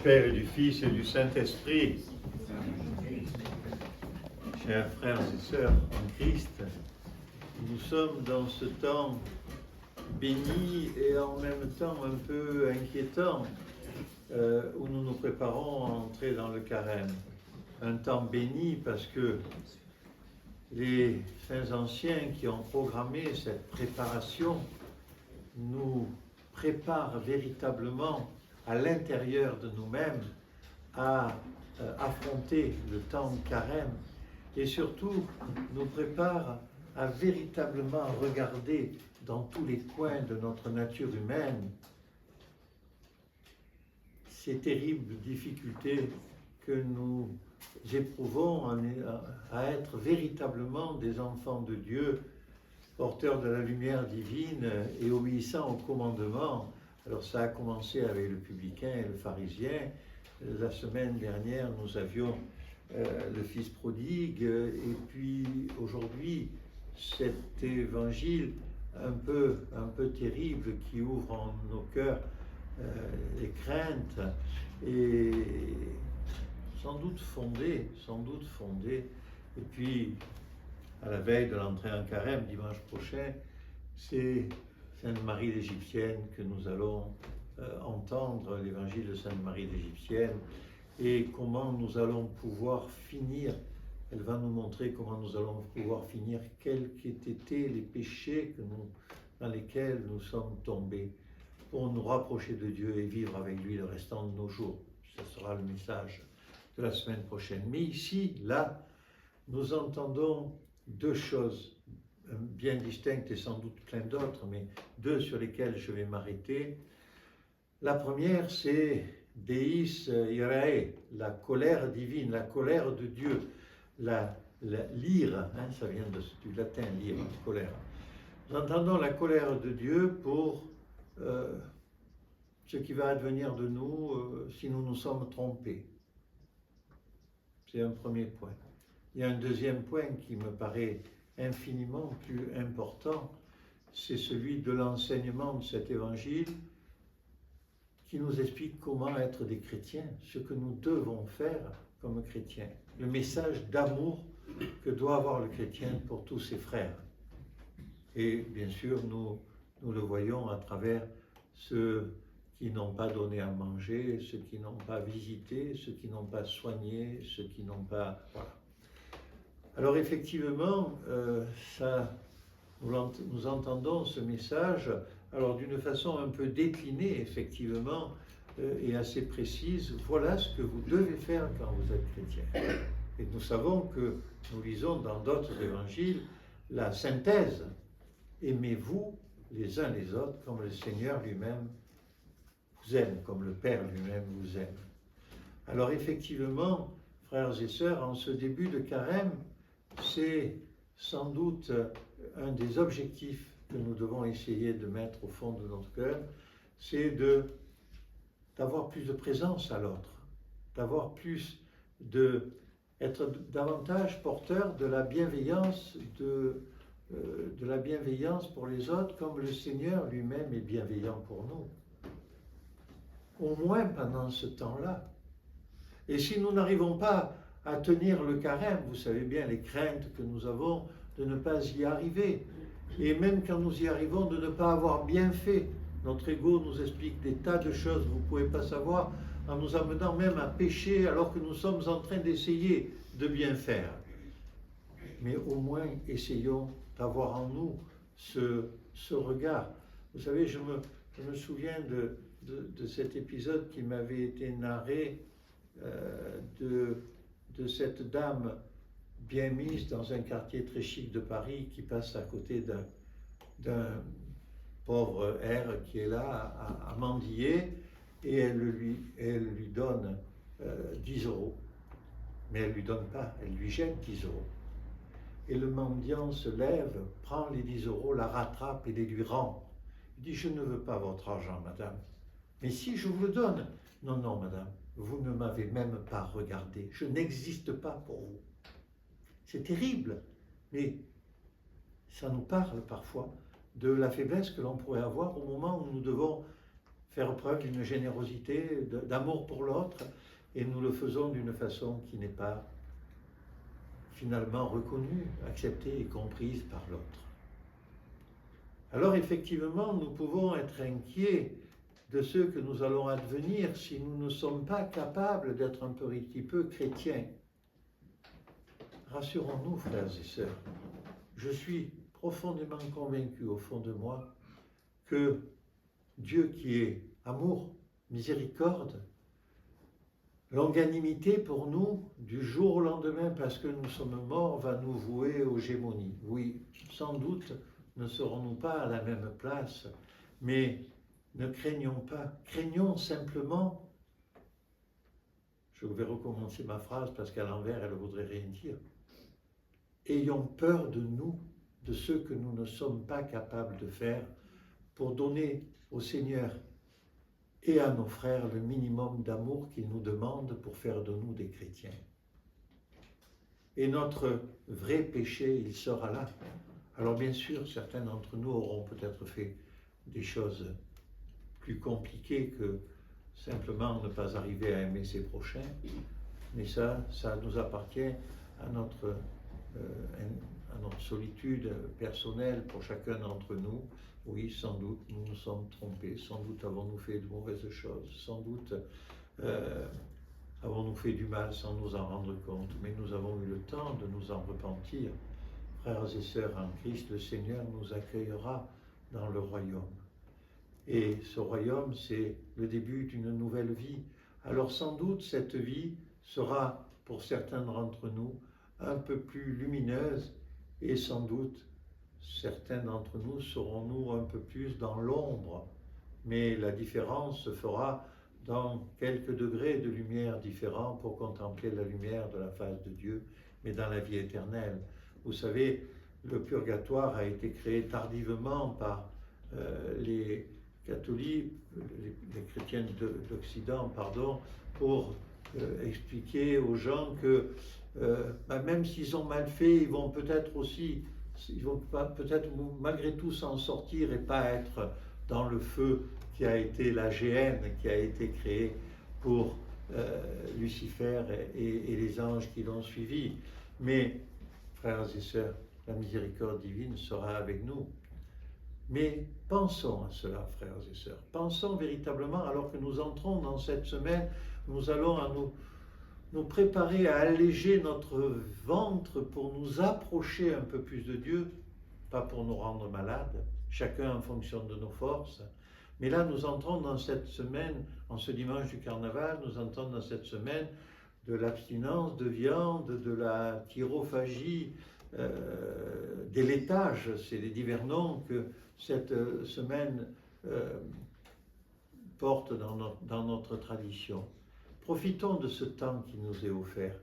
Père et du Fils et du Saint-Esprit. Chers frères et sœurs en Christ, nous sommes dans ce temps béni et en même temps un peu inquiétant où nous nous préparons à entrer dans le carême. Un temps béni parce que les saints anciens qui ont programmé cette préparation nous préparent véritablement à l'intérieur de nous-mêmes à affronter le temps de carême et surtout nous prépare à véritablement regarder dans tous les coins de notre nature humaine ces terribles difficultés que nous éprouvons à être véritablement des enfants de Dieu, porteurs de la lumière divine et obéissant au commandement. Alors ça a commencé avec le publicain et le pharisien. La semaine dernière, nous avions le fils prodigue et puis aujourd'hui, cet évangile un peu terrible qui ouvre en nos cœurs les craintes et sans doute fondées. Et puis, à la veille de l'entrée en carême, dimanche prochain, c'est Sainte Marie l'Égyptienne que nous allons entendre, l'évangile de Sainte Marie l'Égyptienne, et comment nous allons pouvoir finir. Elle va nous montrer comment nous allons pouvoir finir, quels qu'aient été les péchés dans lesquels nous sommes tombés, pour nous rapprocher de Dieu et vivre avec lui le restant de nos jours. Ce sera le message de la semaine prochaine. Mais ici, là, nous entendons deux choses bien distinctes et sans doute plein d'autres, mais deux sur lesquelles je vais m'arrêter. La première, c'est Deis Irae, la colère divine, la colère de Dieu, l'ire, ça vient du latin, lire, colère. Nous entendons la colère de Dieu pour ce qui va advenir de nous si nous nous sommes trompés. C'est un premier point. Il y a un deuxième point qui me paraît infiniment plus important, c'est celui de l'enseignement de cet évangile qui nous explique comment être des chrétiens, ce que nous devons faire comme chrétiens, le message d'amour que doit avoir le chrétien pour tous ses frères. Et bien sûr, nous le voyons à travers ceux qui n'ont pas donné à manger, ceux qui n'ont pas visité, ceux qui n'ont pas soigné, ceux qui n'ont pas... Voilà. Alors effectivement, nous entendons ce message, alors d'une façon un peu déclinée, effectivement, et assez précise. Voilà ce que vous devez faire quand vous êtes chrétien. Et nous savons que nous lisons dans d'autres évangiles la synthèse. Aimez-vous les uns les autres comme le Seigneur lui-même vous aime, comme le Père lui-même vous aime. Alors effectivement, frères et sœurs, en ce début de carême, c'est sans doute un des objectifs que nous devons essayer de mettre au fond de notre cœur, c'est d'avoir plus de présence à l'autre, être davantage porteur de la bienveillance, de la bienveillance pour les autres, comme le Seigneur lui-même est bienveillant pour nous. Au moins pendant ce temps-là. Et si nous n'arrivons pas à tenir le carême, vous savez bien les craintes que nous avons de ne pas y arriver. Et même quand nous y arrivons, de ne pas avoir bien fait. Notre ego nous explique des tas de choses que vous ne pouvez pas savoir, en nous amenant même à pécher alors que nous sommes en train d'essayer de bien faire. Mais au moins, essayons d'avoir en nous ce regard. Vous savez, je me souviens de cet épisode qui m'avait été narré de cette dame bien mise dans un quartier très chic de Paris qui passe à côté d'un pauvre R qui est là à mendier et elle lui donne 10 euros. Mais elle ne lui donne pas, elle lui jette 10 euros. Et le mendiant se lève, prend les 10 euros, la rattrape et les lui rend. Il dit, je ne veux pas votre argent, madame. Mais si je vous le donne. Non, non, madame, vous ne m'avez même pas regardé. Je n'existe pas pour vous. C'est terrible, mais ça nous parle parfois de la faiblesse que l'on pourrait avoir au moment où nous devons faire preuve d'une générosité, d'amour pour l'autre, et nous le faisons d'une façon qui n'est pas finalement reconnue, acceptée et comprise par l'autre. Alors effectivement, nous pouvons être inquiets de ce que nous allons advenir si nous ne sommes pas capables d'être un petit peu chrétiens. Rassurons-nous, frères et sœurs, je suis profondément convaincu au fond de moi que Dieu qui est amour, miséricorde, longanimité pour nous, du jour au lendemain, parce que nous sommes morts, va nous vouer aux gémonies. Oui, sans doute ne serons-nous pas à la même place, mais ne craignons pas, craignons simplement, je vais recommencer ma phrase parce qu'à l'envers elle ne voudrait rien dire, ayons peur de nous, de ce que nous ne sommes pas capables de faire pour donner au Seigneur et à nos frères le minimum d'amour qu'il nous demande pour faire de nous des chrétiens. Et notre vrai péché, il sera là. Alors bien sûr, certains d'entre nous auront peut-être fait des choses plus compliquées que simplement ne pas arriver à aimer ses prochains, mais ça nous appartient à notre solitude personnelle pour chacun d'entre nous. Oui, sans doute, nous nous sommes trompés, sans doute avons-nous fait de mauvaises choses, sans doute avons-nous fait du mal sans nous en rendre compte, mais nous avons eu le temps de nous en repentir. Frères et sœurs en Christ, le Seigneur nous accueillera dans le royaume. Et ce royaume, c'est le début d'une nouvelle vie. Alors sans doute, cette vie sera, pour certains d'entre nous, un peu plus lumineuse, et sans doute, certains d'entre nous serons-nous un peu plus dans l'ombre. Mais la différence se fera dans quelques degrés de lumière différents pour contempler la lumière de la face de Dieu, mais dans la vie éternelle. Vous savez, le purgatoire a été créé tardivement par les catholiques, les chrétiens d'Occident, pardon, pour expliquer aux gens que même s'ils ont mal fait, ils vont peut-être malgré tout s'en sortir et pas être dans le feu qui a été la géhenne, qui a été créée pour Lucifer et les anges qui l'ont suivi. Mais, frères et sœurs, la miséricorde divine sera avec nous. Mais pensons à cela, frères et sœurs. Pensons véritablement, alors que nous entrons dans cette semaine, nous allons à nous préparer à alléger notre ventre pour nous approcher un peu plus de Dieu, pas pour nous rendre malades, chacun en fonction de nos forces. Mais là, nous entrons dans cette semaine, en ce dimanche du carnaval, nous entrons dans cette semaine de l'abstinence de viande, de la thyrophagie, des laitages, c'est les divers noms que cette semaine porte dans notre tradition. Profitons de ce temps qui nous est offert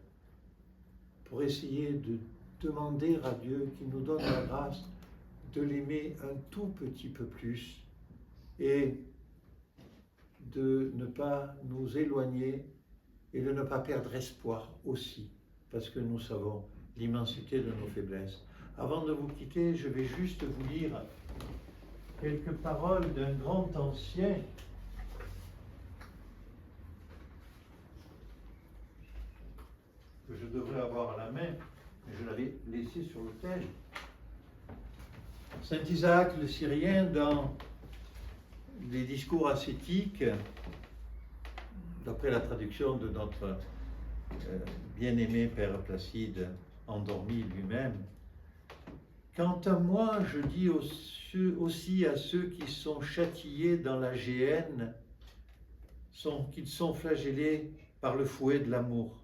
pour essayer de demander à Dieu qu'il nous donne la grâce de l'aimer un tout petit peu plus et de ne pas nous éloigner et de ne pas perdre espoir aussi, parce que nous savons l'immensité de nos faiblesses. Avant de vous quitter, je vais juste vous lire quelques paroles d'un grand ancien que je devrais avoir à la main, mais je l'avais laissé sur l'autel. Saint Isaac le Syrien, dans les discours ascétiques, d'après la traduction de notre bien-aimé Père Placide, endormi lui-même, « Quant à moi, je dis aussi à ceux qui sont châtiés dans la géhenne, qu'ils sont flagellés par le fouet de l'amour.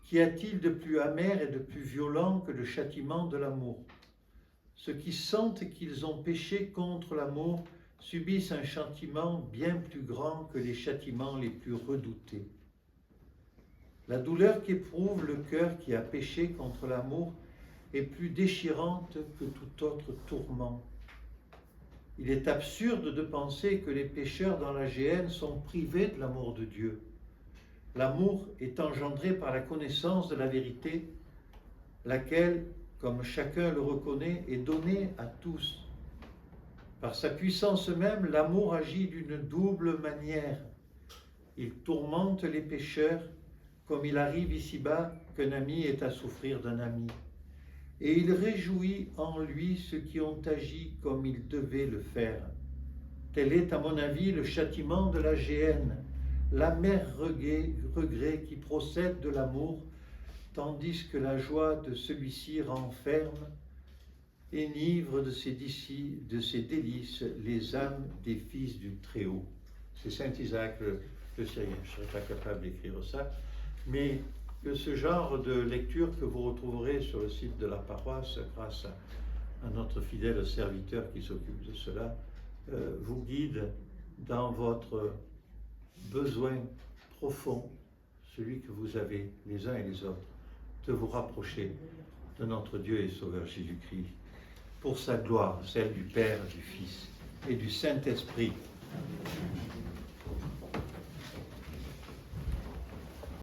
Qu'y a-t-il de plus amer et de plus violent que le châtiment de l'amour? Ceux qui sentent qu'ils ont péché contre l'amour subissent un châtiment bien plus grand que les châtiments les plus redoutés. La douleur qu'éprouve le cœur qui a péché contre l'amour est plus déchirante que tout autre tourment. Il est absurde de penser que les pécheurs dans la géhenne sont privés de l'amour de Dieu. L'amour est engendré par la connaissance de la vérité, laquelle, comme chacun le reconnaît, est donnée à tous. Par sa puissance même, l'amour agit d'une double manière. Il tourmente les pécheurs, comme il arrive ici-bas qu'un ami est à souffrir d'un ami. Et il réjouit en lui ceux qui ont agi comme ils devaient le faire. Tel est, à mon avis, le châtiment de la géhenne, l'amer regret qui procède de l'amour, tandis que la joie de celui-ci renferme, enivre de ses délices les âmes des fils du Très-Haut. C'est saint Isaac le Syrien, je ne serais pas capable d'écrire ça, mais ce genre de lecture que vous retrouverez sur le site de la paroisse grâce à notre fidèle serviteur qui s'occupe de cela, vous guide dans votre besoin profond, celui que vous avez les uns et les autres, de vous rapprocher de notre Dieu et Sauveur Jésus-Christ, pour sa gloire, celle du Père, du Fils et du Saint-Esprit.